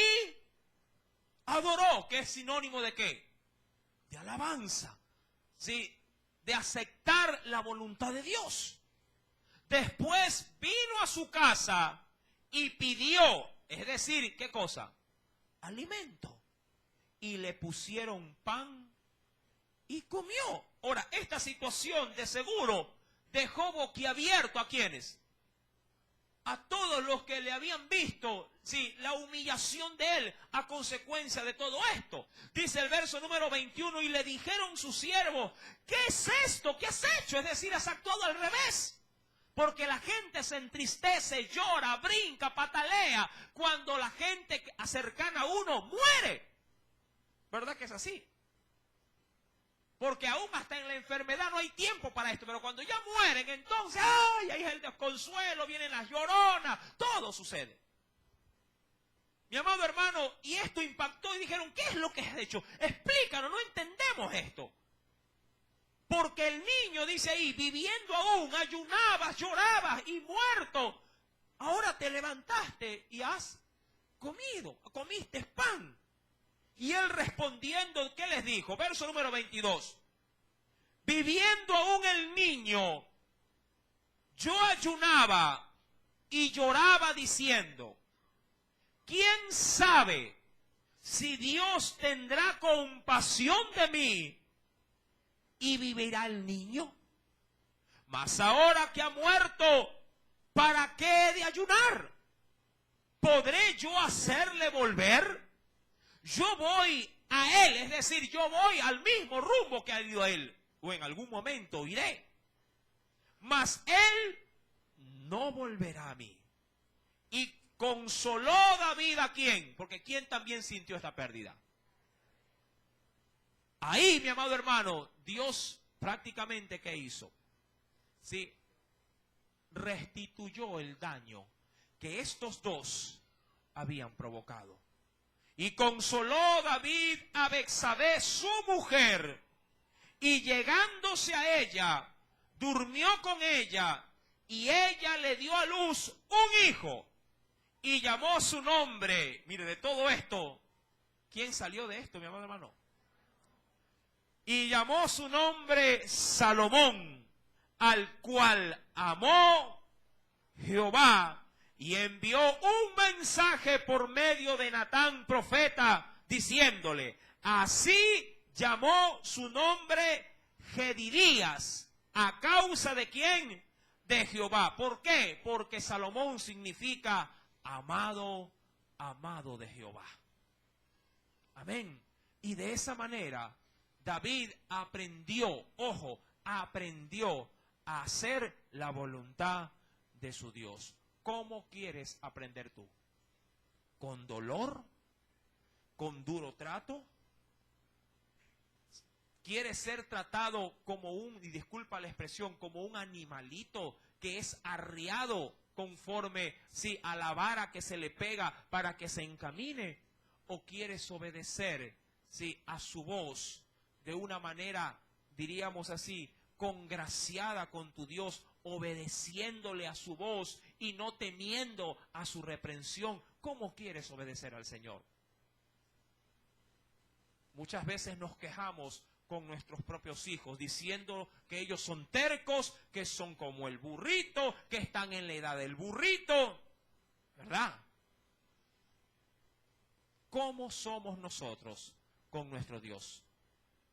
adoró, que es sinónimo de ¿qué? De alabanza, ¿sí? De aceptar la voluntad de Dios. Después vino a su casa y pidió, es decir, ¿qué cosa? Alimento. Y le pusieron pan y comió. Ahora, esta situación de seguro dejó boquiabierto ¿a quiénes? A todos los que le habían visto, sí, la humillación de él a consecuencia de todo esto. Dice el verso número 21, y le dijeron sus siervos, ¿qué es esto? ¿Qué has hecho? Es decir, has actuado al revés. Porque la gente se entristece, llora, brinca, patalea cuando la gente cercana a uno muere. ¿Verdad que es así? Porque aún hasta en la enfermedad no hay tiempo para esto, pero cuando ya mueren, entonces, ¡ay! Ahí es el desconsuelo, vienen las lloronas, todo sucede. Mi amado hermano, y esto impactó y dijeron, ¿qué es lo que has hecho? Explícanos, no entendemos esto. Porque el niño, dice ahí, viviendo aún, ayunabas, llorabas y muerto, ahora te levantaste y has comido, comiste pan. Y él respondiendo, ¿qué les dijo? Verso número 22. Viviendo aún el niño, yo ayunaba y lloraba diciendo, ¿quién sabe si Dios tendrá compasión de mí y vivirá el niño? Mas ahora que ha muerto, ¿para qué he de ayunar? ¿Podré yo hacerle volver? Yo voy a él, es decir, yo voy al mismo rumbo que ha ido a él, o en algún momento iré. Mas él no volverá a mí. Y consoló David ¿a quién? Porque ¿quién también sintió esta pérdida? Ahí, mi amado hermano, Dios prácticamente ¿qué hizo? Sí, restituyó el daño que estos dos habían provocado. Y consoló David a Betsabé, su mujer, y llegándose a ella, durmió con ella, y ella le dio a luz un hijo, y llamó su nombre. Mire, de todo esto, ¿quién salió de esto, mi amado hermano? Y llamó su nombre Salomón, al cual amó Jehová. Y envió un mensaje por medio de Natán, profeta, diciéndole, así llamó su nombre Jedidías, ¿a causa de quién? De Jehová. ¿Por qué? Porque Salomón significa amado, amado de Jehová. Amén. Y de esa manera, David aprendió, ojo, aprendió a hacer la voluntad de su Dios. ¿Cómo quieres aprender tú? ¿Con dolor? ¿Con duro trato? ¿Quieres ser tratado como y disculpa la expresión, como un animalito que es arriado conforme, sí, a la vara que se le pega para que se encamine? ¿O quieres obedecer, sí, a su voz de una manera, diríamos así, congraciada con tu Dios, obedeciéndole a su voz y no temiendo a su reprensión? ¿Cómo quieres obedecer al Señor? Muchas veces nos quejamos con nuestros propios hijos, diciendo que ellos son tercos, que son como el burrito, que están en la edad del burrito, ¿verdad? ¿Cómo somos nosotros con nuestro Dios?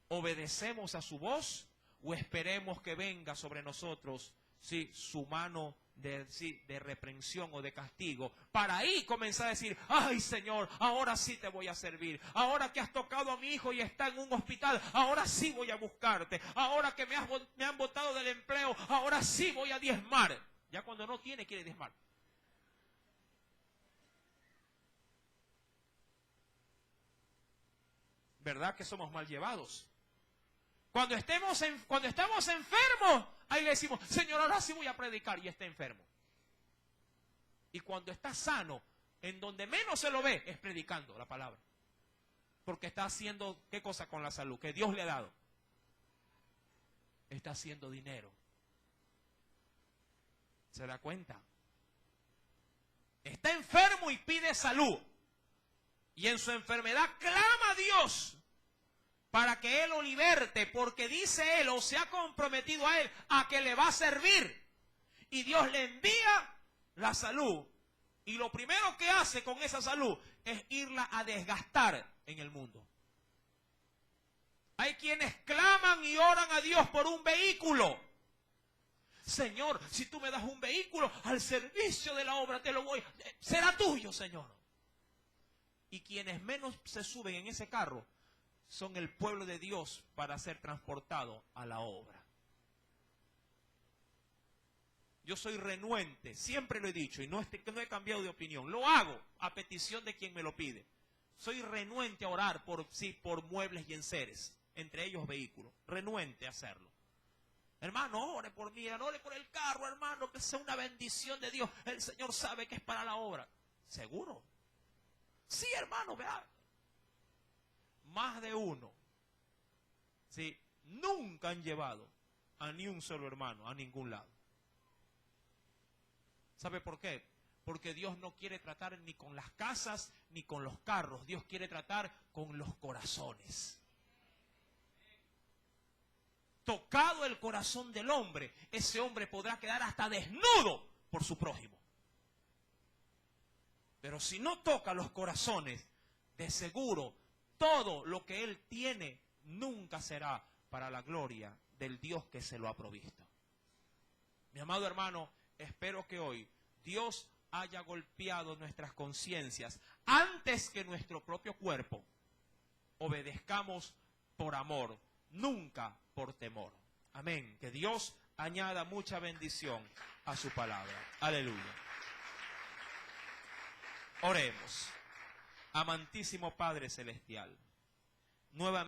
¿Obedecemos a su voz o esperemos que venga sobre nosotros, sí, su mano de reprensión o de castigo, para ahí comenzar a decir, ay Señor, ahora sí te voy a servir, ahora que has tocado a mi hijo y está en un hospital, ahora sí voy a buscarte, ahora que me han botado del empleo, ahora sí voy a diezmar? Ya cuando no tiene, quiere diezmar. ¿Verdad que somos mal llevados? Cuando estamos enfermos, ahí le decimos, Señor, ahora sí voy a predicar, y está enfermo. Y cuando está sano, en donde menos se lo ve, es predicando la palabra. Porque está haciendo, ¿qué cosa con la salud? Que Dios le ha dado. Está haciendo dinero. ¿Se da cuenta? Está enfermo y pide salud. Y en su enfermedad clama a Dios para que Él lo liberte, porque dice Él, o se ha comprometido a Él, a que le va a servir. Y Dios le envía la salud. Y lo primero que hace con esa salud es irla a desgastar en el mundo. Hay quienes claman y oran a Dios por un vehículo. Señor, si tú me das un vehículo al servicio de la obra, te lo voy, será tuyo, Señor. Y quienes menos se suben en ese carro son el pueblo de Dios para ser transportado a la obra. Yo soy renuente, siempre lo he dicho y no he cambiado de opinión. Lo hago a petición de quien me lo pide. Soy renuente a orar por muebles y enseres, entre ellos vehículos. Renuente a hacerlo. Hermano, ore por mí, ore por el carro, hermano, que sea una bendición de Dios. El Señor sabe que es para la obra. ¿Seguro? Sí, hermano, vea. Más de uno, sí, nunca han llevado a ni un solo hermano a ningún lado. ¿Sabe por qué? Porque Dios no quiere tratar ni con las casas ni con los carros. Dios quiere tratar con los corazones. Tocado el corazón del hombre, ese hombre podrá quedar hasta desnudo por su prójimo. Pero si no toca los corazones, de seguro todo lo que él tiene nunca será para la gloria del Dios que se lo ha provisto. Mi amado hermano, espero que hoy Dios haya golpeado nuestras conciencias antes que nuestro propio cuerpo. Obedezcamos por amor, nunca por temor. Amén. Que Dios añada mucha bendición a su palabra. Aleluya. Oremos. Amantísimo Padre Celestial, nuevamente